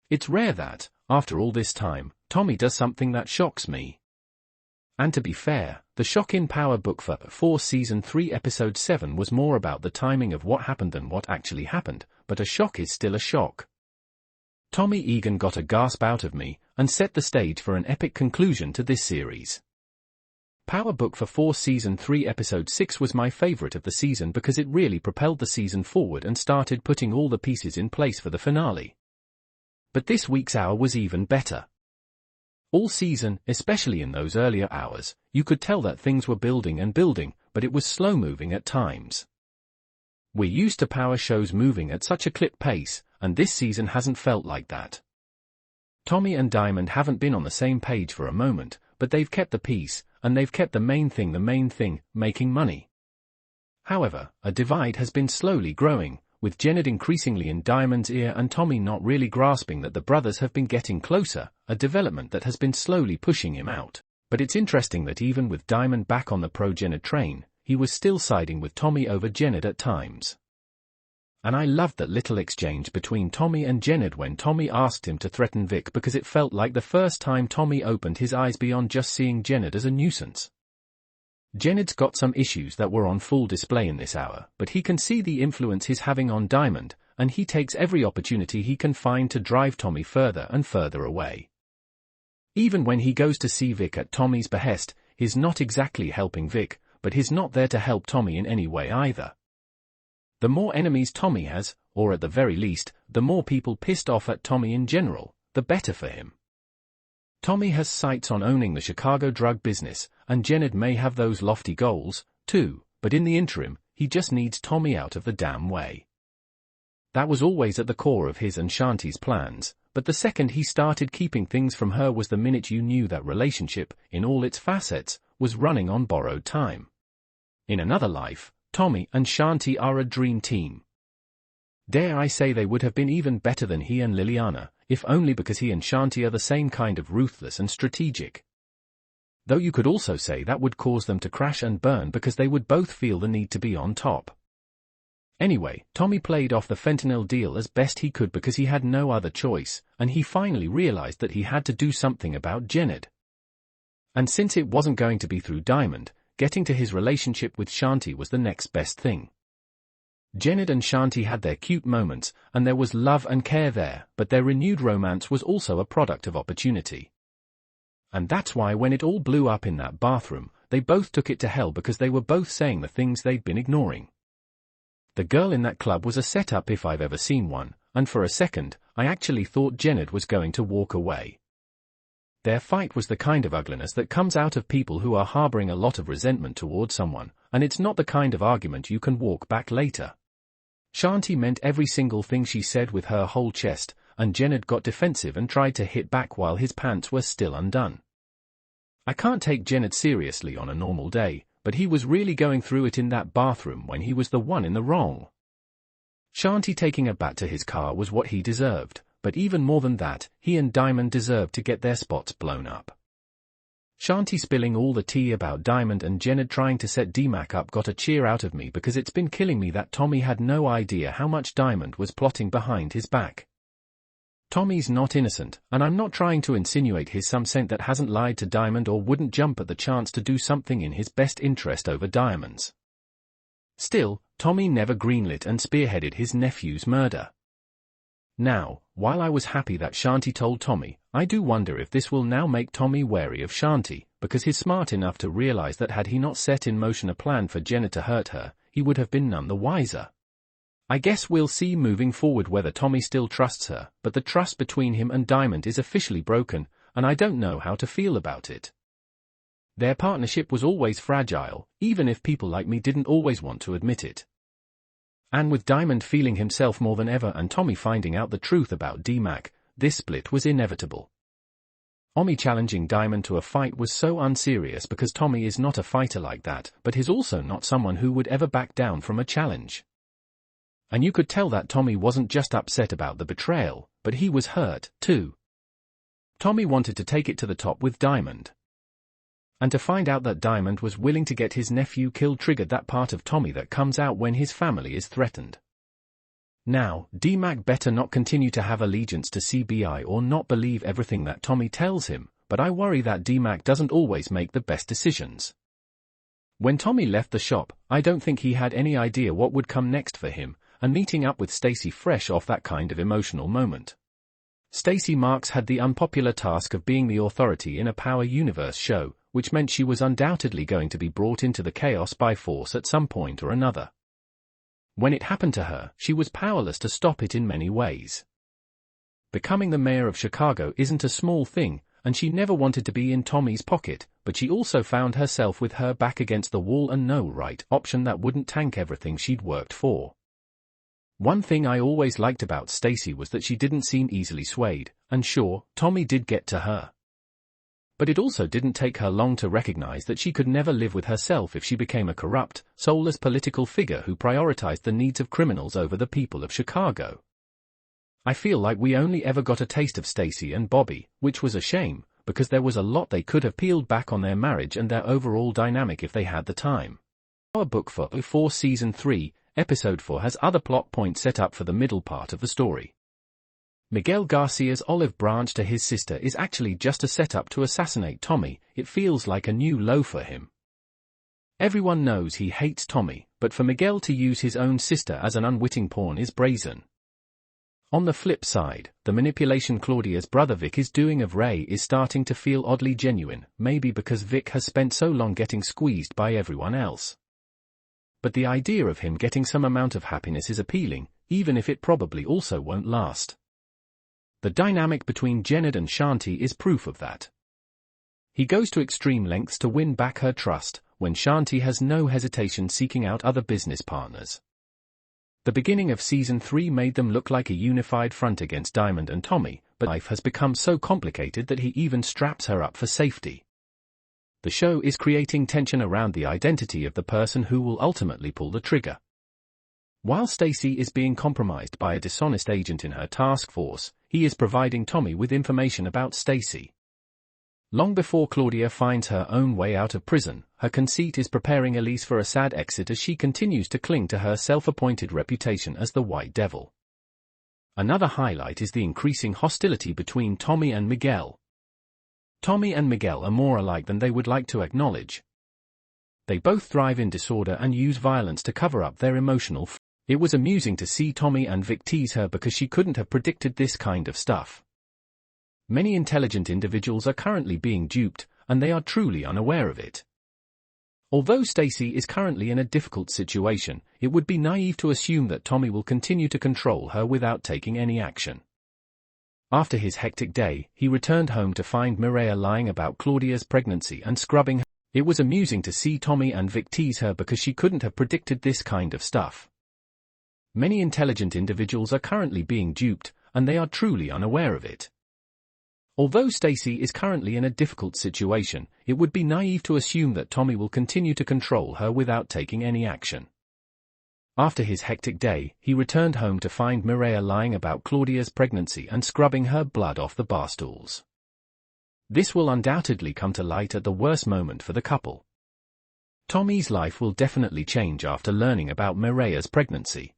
It's rare that, after all this time, Tommy does something that shocks me. And to be fair, the shock in Power Book for 4 Season 3 Episode 7 was more about the timing of what happened than what actually happened, but a shock is still a shock. Tommy Egan got a gasp out of me, and set the stage for an epic conclusion to this series. Power Book for 4 Season 3 Episode 6 was my favorite of the season because it really propelled the season forward and started putting all the pieces in place for the finale. But this week's hour was even better. All season, especially in those earlier hours, you could tell that things were building and building, but it was slow-moving at times. We're used to power shows moving at such a clip pace, and this season hasn't felt like that. Tommy and Diamond haven't been on the same page for a moment, but they've kept the peace, and they've kept the main thing, making money. However, a divide has been slowly growing, with Jenard increasingly in Diamond's ear and Tommy not really grasping that the brothers have been getting closer, a development that has been slowly pushing him out. But it's interesting that even with Diamond back on the pro-Jenard train, he was still siding with Tommy over Jenard at times. And I loved that little exchange between Tommy and Jenard when Tommy asked him to threaten Vic because it felt like the first time Tommy opened his eyes beyond just seeing Jenard as a nuisance. Jenard's got some issues that were on full display in this hour, but he can see the influence he's having on Diamond, and he takes every opportunity he can find to drive Tommy further and further away. Even when he goes to see Vic at Tommy's behest, he's not exactly helping Vic, but he's not there to help Tommy in any way either. The more enemies Tommy has, or at the very least, the more people pissed off at Tommy in general, the better for him. Tommy has sights on owning the Chicago drug business, and Jenard may have those lofty goals, too, but in the interim, he just needs Tommy out of the damn way. That was always at the core of his and Shanti's plans, but the second he started keeping things from her was the minute you knew that relationship, in all its facets, was running on borrowed time. In another life, Tommy and Shanti are a dream team. Dare I say they would have been even better than he and Liliana, if only because he and Shanti are the same kind of ruthless and strategic. Though you could also say that would cause them to crash and burn because they would both feel the need to be on top. Anyway, Tommy played off the fentanyl deal as best he could because he had no other choice, and he finally realized that he had to do something about Jenard. And since it wasn't going to be through Diamond, getting to his relationship with Shanti was the next best thing. Jenard and Shanti had their cute moments, and there was love and care there, but their renewed romance was also a product of opportunity. And that's why when it all blew up in that bathroom, they both took it to hell because they were both saying the things they'd been ignoring. The girl in that club was a setup if I've ever seen one, and for a second, I actually thought Jenard was going to walk away. Their fight was the kind of ugliness that comes out of people who are harboring a lot of resentment toward someone, and it's not the kind of argument you can walk back later. Shanti meant every single thing she said with her whole chest, and Jenard got defensive and tried to hit back while his pants were still undone. I can't take Jenard seriously on a normal day, but he was really going through it in that bathroom when he was the one in the wrong. Shanti taking a bat to his car was what he deserved, but even more than that, he and Diamond deserved to get their spots blown up. Shanti spilling all the tea about Diamond and Jenard trying to set D-Mac up got a cheer out of me because it's been killing me that Tommy had no idea how much Diamond was plotting behind his back. Tommy's not innocent, and I'm not trying to insinuate he's some saint that hasn't lied to Diamond or wouldn't jump at the chance to do something in his best interest over Diamond's. Still, Tommy never greenlit and spearheaded his nephew's murder. Now, while I was happy that Shanti told Tommy, I do wonder if this will now make Tommy wary of Shanti, because he's smart enough to realize that had he not set in motion a plan for Jenard to hurt her, he would have been none the wiser. I guess we'll see moving forward whether Tommy still trusts her, but the trust between him and Diamond is officially broken, and I don't know how to feel about it. Their partnership was always fragile, even if people like me didn't always want to admit it. And with Diamond feeling himself more than ever and Tommy finding out the truth about D-Mac, this split was inevitable. Tommy challenging Diamond to a fight was so unserious because Tommy is not a fighter like that, but he's also not someone who would ever back down from a challenge. And you could tell that Tommy wasn't just upset about the betrayal, but he was hurt, too. Tommy wanted to take it to the top with Diamond. And to find out that Diamond was willing to get his nephew killed triggered that part of Tommy that comes out when his family is threatened. Now, D-Mac better not continue to have allegiance to CBI or not believe everything that Tommy tells him, but I worry that D-Mac doesn't always make the best decisions. When Tommy left the shop, I don't think he had any idea what would come next for him, and meeting up with Stacy fresh off that kind of emotional moment. Stacy Marks had the unpopular task of being the authority in a Power Universe show, which meant she was undoubtedly going to be brought into the chaos by force at some point or another. When it happened to her, she was powerless to stop it in many ways. Becoming the mayor of Chicago isn't a small thing, and she never wanted to be in Tommy's pocket, but she also found herself with her back against the wall and no right option that wouldn't tank everything she'd worked for. One thing I always liked about Stacy was that she didn't seem easily swayed, and sure, Tommy did get to her. But it also didn't take her long to recognize that she could never live with herself if she became a corrupt, soulless political figure who prioritized the needs of criminals over the people of Chicago. I feel like we only ever got a taste of Stacy and Bobby, which was a shame, because there was a lot they could have peeled back on their marriage and their overall dynamic if they had the time. Our book for Season 3, Episode 4 has other plot points set up for the middle part of the story. Miguel Garcia's olive branch to his sister is actually just a setup to assassinate Tommy. It feels like a new low for him. Everyone knows he hates Tommy, but for Miguel to use his own sister as an unwitting pawn is brazen. On the flip side, the manipulation Claudia's brother Vic is doing of Ray is starting to feel oddly genuine, maybe because Vic has spent so long getting squeezed by everyone else. But the idea of him getting some amount of happiness is appealing, even if it probably also won't last. The dynamic between Jenard and Shanti is proof of that. He goes to extreme lengths to win back her trust, when Shanti has no hesitation seeking out other business partners. The beginning of Season 3 made them look like a unified front against Diamond and Tommy, but life has become so complicated that he even straps her up for safety. The show is creating tension around the identity of the person who will ultimately pull the trigger. While Stacy is being compromised by a dishonest agent in her task force, he is providing Tommy with information about Stacy. Long before Claudia finds her own way out of prison, her conceit is preparing Elise for a sad exit as she continues to cling to her self-appointed reputation as the White Devil. Another highlight is the increasing hostility between Tommy and Miguel. Tommy and Miguel are more alike than they would like to acknowledge. They both thrive in disorder and use violence to cover up their emotional It was amusing to see Tommy and Vic tease her because she couldn't have predicted this kind of stuff. Many intelligent individuals are currently being duped, and they are truly unaware of it. Although Stacy is currently in a difficult situation, it would be naive to assume that Tommy will continue to control her without taking any action. After his hectic day, he returned home to find Mireya lying about Claudia's pregnancy and scrubbing her. It was amusing to see Tommy and Vic tease her because she couldn't have predicted this kind of stuff. Many intelligent individuals are currently being duped, and they are truly unaware of it. Although Stacy is currently in a difficult situation, it would be naive to assume that Tommy will continue to control her without taking any action. After his hectic day, he returned home to find Mireya lying about Claudia's pregnancy and scrubbing her blood off the bar stools. This will undoubtedly come to light at the worst moment for the couple. Tommy's life will definitely change after learning about Mireya's pregnancy.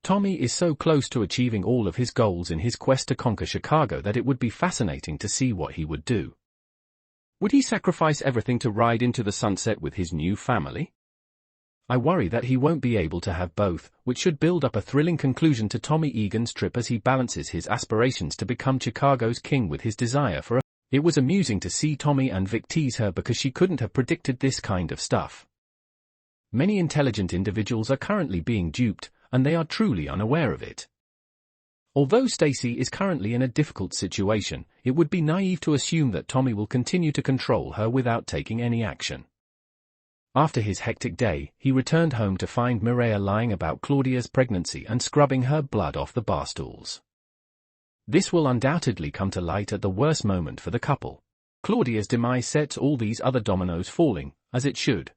Tommy is so close to achieving all of his goals in his quest to conquer Chicago that it would be fascinating to see what he would do. Would he sacrifice everything to ride into the sunset with his new family? I worry that he won't be able to have both, which should build up a thrilling conclusion to Tommy Egan's trip as he balances his aspirations to become Chicago's king with his desire for a... It was amusing to see Tommy and Vic tease her because she couldn't have predicted this kind of stuff. Many intelligent individuals are currently being duped, and they are truly unaware of it. Although Stacy is currently in a difficult situation, it would be naive to assume that Tommy will continue to control her without taking any action. After his hectic day, he returned home to find Mireya lying about Claudia's pregnancy and scrubbing her blood off the bar stools. This will undoubtedly come to light at the worst moment for the couple. Claudia's demise sets all these other dominoes falling, as it should.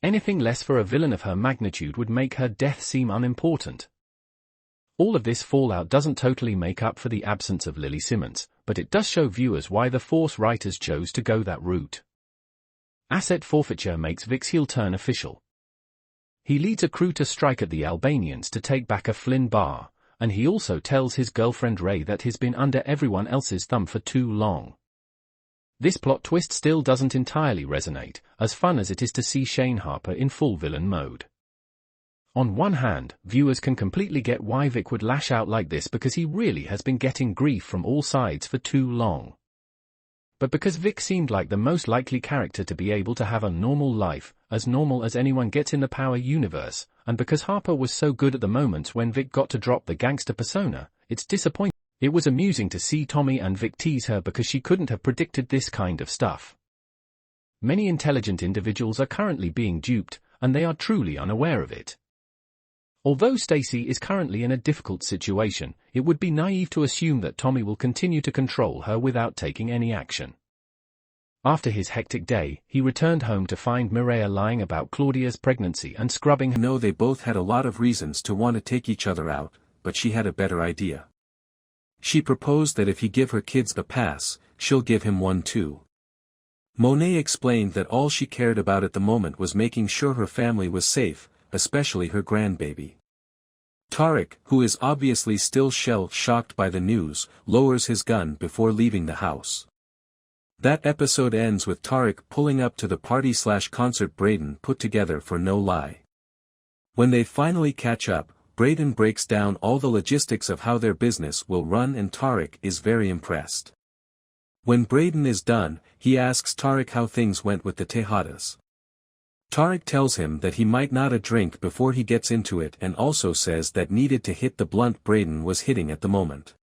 Anything less for a villain of her magnitude would make her death seem unimportant. All of this fallout doesn't totally make up for the absence of Lily Simmons, but it does show viewers why the Force writers chose to go that route. Asset forfeiture makes Vic's heel turn official. He leads a crew to strike at the Albanians to take back a Flynn bar, and he also tells his girlfriend Ray that he's been under everyone else's thumb for too long. This plot twist still doesn't entirely resonate, as fun as it is to see Shane Harper in full villain mode. On one hand, viewers can completely get why Vic would lash out like this because he really has been getting grief from all sides for too long. But because Vic seemed like the most likely character to be able to have a normal life, as normal as anyone gets in the Power universe, and because Harper was so good at the moments when Vic got to drop the gangster persona, it's disappointing. It was amusing to see Tommy and Vic tease her because she couldn't have predicted this kind of stuff. Many intelligent individuals are currently being duped, and they are truly unaware of it. Although Stacy is currently in a difficult situation, it would be naive to assume that Tommy will continue to control her without taking any action. After his hectic day, he returned home to find Mireia lying about Claudia's pregnancy and scrubbing her. No, they both had a lot of reasons to want to take each other out, but she had a better idea. She proposed that if he give her kids the pass, she'll give him one too. Monet explained that all she cared about at the moment was making sure her family was safe, especially her grandbaby. Tarek, who is obviously still shell-shocked by the news, lowers his gun before leaving the house. That episode ends with Tarek pulling up to the party/concert Braden put together for No Lie. When they finally catch up, Braden breaks down all the logistics of how their business will run and Tarek is very impressed. When Braden is done, he asks Tarek how things went with the Tejadas. Tarek tells him that he might not drink before he gets into it and also says that needed to hit the blunt Braden was hitting at the moment.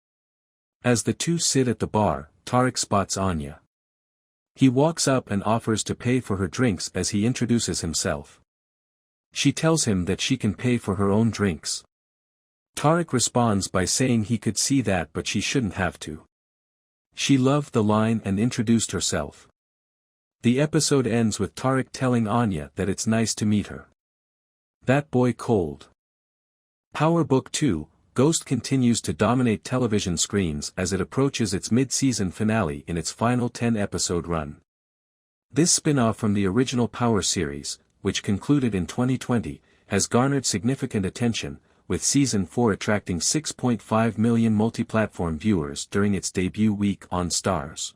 As the two sit at the bar, Tarek spots Anya. He walks up and offers to pay for her drinks as he introduces himself. She tells him that she can pay for her own drinks. Tarek responds by saying he could see that but she shouldn't have to. She loved the line and introduced herself. The episode ends with Tarek telling Anya that it's nice to meet her. That boy cold. Power Book 2, Ghost continues to dominate television screens as it approaches its mid-season finale in its final 10-episode run. This spin-off from the original Power series, which concluded in 2020, has garnered significant attention, with Season 4 attracting 6.5 million multi-platform viewers during its debut week on Starz.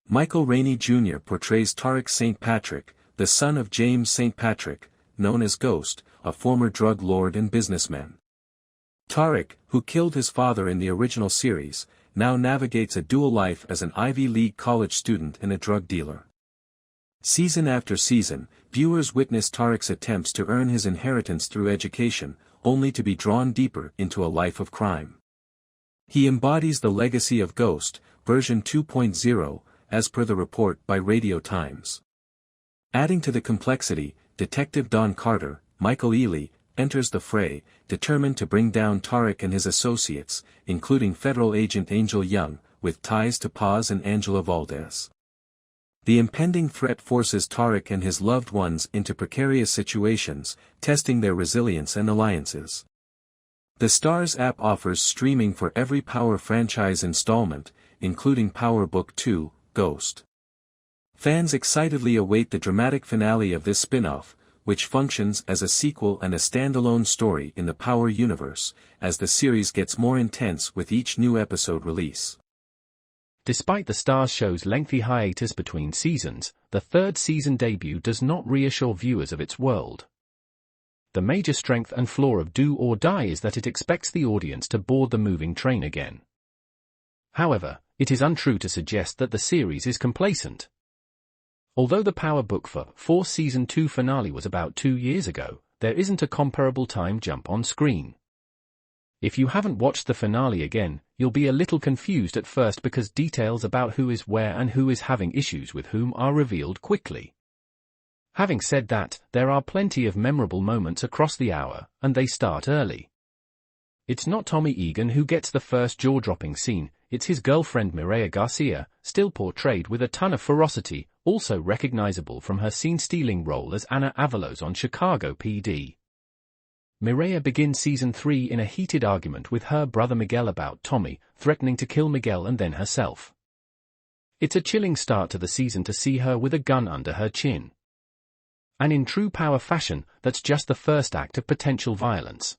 Michael Rainey Jr. portrays Tarek St. Patrick, the son of James St. Patrick, known as Ghost, a former drug lord and businessman. Tarek, who killed his father in the original series, now navigates a dual life as an Ivy League college student and a drug dealer. Season after season, viewers witness Tarek's attempts to earn his inheritance through education, only to be drawn deeper into a life of crime. He embodies the legacy of Ghost, version 2.0, as per the report by Radio Times. Adding to the complexity, Detective Don Carter, Michael Ealy, enters the fray, determined to bring down Tarek and his associates, including federal agent Angel Young, with ties to Paz and Angela Valdez. The impending threat forces Tarek and his loved ones into precarious situations, testing their resilience and alliances. The Starz app offers streaming for every Power franchise installment, including Power Book 2, Ghost. Fans excitedly await the dramatic finale of this spin-off, which functions as a sequel and a standalone story in the Power universe, as the series gets more intense with each new episode release. Despite the Starz show's lengthy hiatus between seasons, the third season debut does not reassure viewers of its world. The major strength and flaw of Do or Die is that it expects the audience to board the moving train again. However, it is untrue to suggest that the series is complacent. Although the Power Book 4 Season 2 finale was about 2 years ago, there isn't a comparable time jump on screen. If you haven't watched the finale again, you'll be a little confused at first because details about who is where and who is having issues with whom are revealed quickly. Having said that, there are plenty of memorable moments across the hour, and they start early. It's not Tommy Egan who gets the first jaw-dropping scene, it's his girlfriend Mireia Garcia, still portrayed with a ton of ferocity, also recognizable from her scene-stealing role as Anna Avalos on Chicago PD. Mireia begins Season 3 in a heated argument with her brother Miguel about Tommy, threatening to kill Miguel and then herself. It's a chilling start to the season to see her with a gun under her chin. And in true power fashion, that's just the first act of potential violence.